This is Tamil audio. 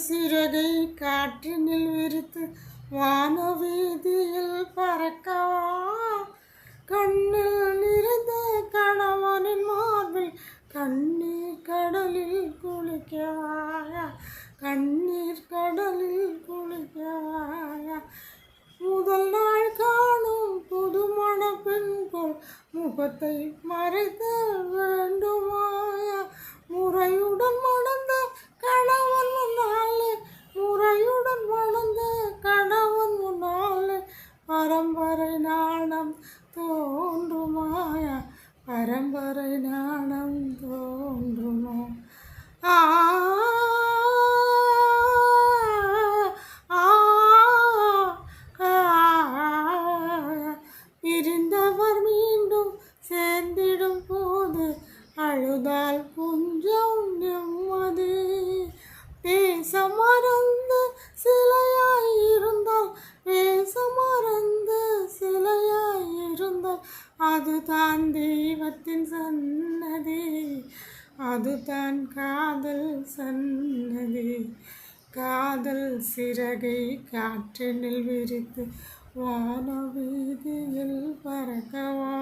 சிறகை காற்றினில் விரித்து வானவீதியில் பறக்கவா? கண்ணில் நிறைந்த கணவனின் மார்பில் கண்ணீர் கடலில் குளிக்கவாயா? கண்ணீர் கடலில் குளிக்கவாயா? முதல் நாள் காணும் புதுமண பெண்கள் முகத்தை மறைக்க வேண்டுமாயா? முறையுடன் மணந்த கணவன் முன்னாலே, முறையுடன் மணந்த கணவன் முன்னாலே பரம்பரை நாணம் தோன்றுமாயா? பரம்பரை நாணம் தோன்றுமா? ஆ பிரிந்தவர் மீண்டும் சேர்ந்திடும் போது அழுதால் கொஞ்சம் நிம்மதி. பேச மறந்து சிலையாயிருந்தால், பேச மறந்து சிலையாயிருந்தால் அதுதான் தெய்வத்தின் சன்னதி, அதுதான் காதல் சன்னதி. காதல் சிறகை காற்றினில் விரித்து வானவீதியில் பறக்கவா?